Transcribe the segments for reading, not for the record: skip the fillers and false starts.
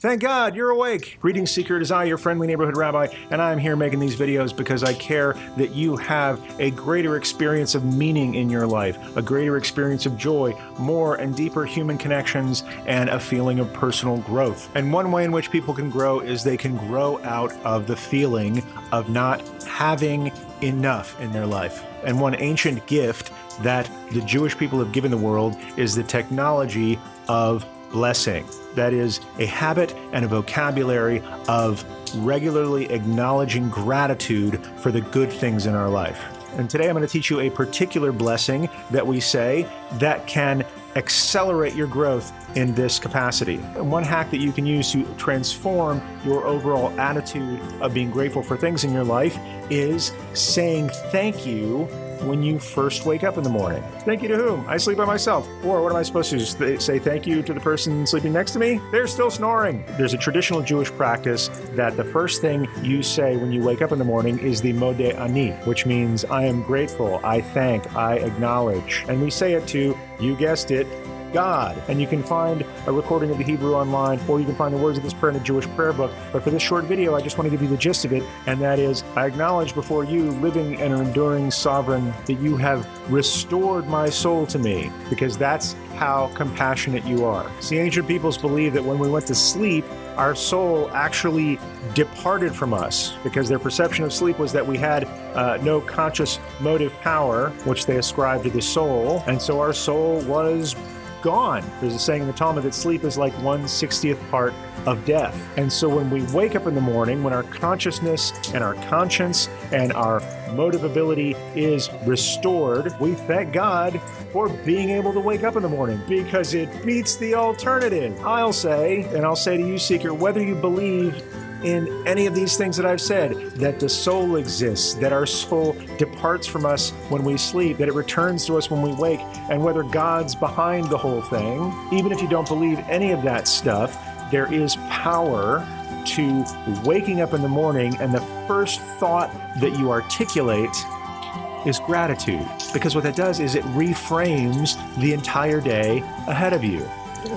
Thank God you're awake. Greetings, Seeker. It is I, your friendly neighborhood rabbi, and I'm here making these videos because I care that you have a greater experience of meaning in your life, a greater experience of joy, more and deeper human connections, and a feeling of personal growth. And one way in which people can grow is they can grow out of the feeling of not having enough in their life. And one ancient gift that the Jewish people have given the world is the technology of blessing. That is a habit and a vocabulary of regularly acknowledging gratitude for the good things in our life. And today I'm going to teach you a particular blessing that we say that can accelerate your growth in this capacity. And one hack that you can use to transform your overall attitude of being grateful for things in your life is saying thank you when you first wake up in the morning. Thank you to whom? I sleep by myself. Or what am I supposed to do? Say thank you to the person sleeping next to me? They're still snoring. There's a traditional Jewish practice that the first thing you say when you wake up in the morning is the Modeh Ani, which means I am grateful, I thank, I acknowledge. And we say it to, you guessed it, God. And you can find a recording of the Hebrew online, or you can find the words of this prayer in a Jewish prayer book. But for this short video, I just want to give you the gist of it, and that is, I acknowledge before you, living and enduring sovereign, that you have restored my soul to me, because that's how compassionate you are. See, ancient peoples believe that when we went to sleep, our soul actually departed from us, because their perception of sleep was that we had no conscious motive power, which they ascribed to the soul, and so our soul was gone. There's a saying in the Talmud that sleep is like 1/60th part of death. And so when we wake up in the morning, when our consciousness and our conscience and our motive ability is restored, we thank God for being able to wake up in the morning, because it beats the alternative. I'll say, and I'll say to you, Seeker, whether you believe in any of these things that I've said, that the soul exists, that our soul departs from us when we sleep, that it returns to us when we wake, and whether God's behind the whole thing, even if you don't believe any of that stuff, there is power to waking up in the morning, and the first thought that you articulate is gratitude. Because what that does is it reframes the entire day ahead of you.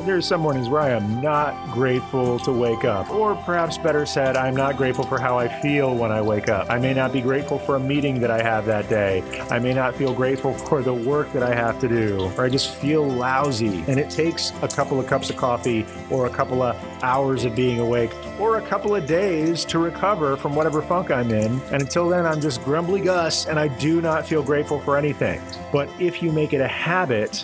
There's some mornings where I am not grateful to wake up. Or perhaps better said, I'm not grateful for how I feel when I wake up. I may not be grateful for a meeting that I have that day. I may not feel grateful for the work that I have to do. Or I just feel lousy. And it takes a couple of cups of coffee, or a couple of hours of being awake, or a couple of days to recover from whatever funk I'm in. And until then, I'm just grumbly Gus, and I do not feel grateful for anything. But if you make it a habit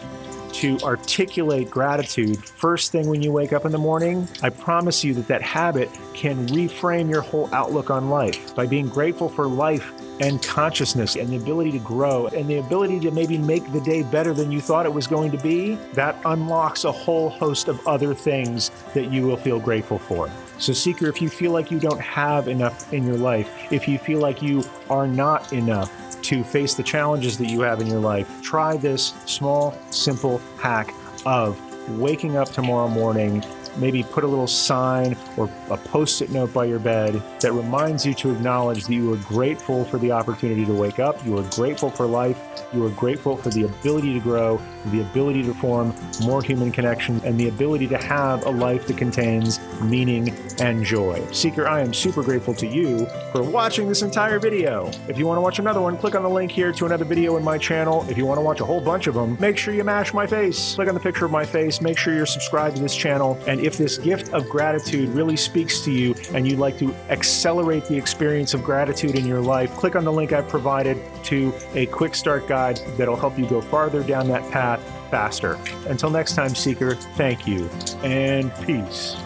to articulate gratitude first thing when you wake up in the morning, I promise you that that habit can reframe your whole outlook on life. By being grateful for life and consciousness and the ability to grow and the ability to maybe make the day better than you thought it was going to be, that unlocks a whole host of other things that you will feel grateful for. So Seeker, if you feel like you don't have enough in your life, if you feel like you are not enough to face the challenges that you have in your life, try this small, simple hack of waking up tomorrow morning. Maybe put a little sign or a post-it note by your bed that reminds you to acknowledge that you are grateful for the opportunity to wake up, you are grateful for life, you are grateful for the ability to grow, the ability to form more human connections, and the ability to have a life that contains meaning and joy. Seeker, I am super grateful to you for watching this entire video. If you want to watch another one, click on the link here to another video in my channel. If you want to watch a whole bunch of them, make sure you mash my face. Click on the picture of my face, make sure you're subscribed to this channel, and if this gift of gratitude really speaks to you and you'd like to accelerate the experience of gratitude in your life, click on the link I've provided to a quick start guide that'll help you go farther down that path faster. Until next time, Seeker, thank you and peace.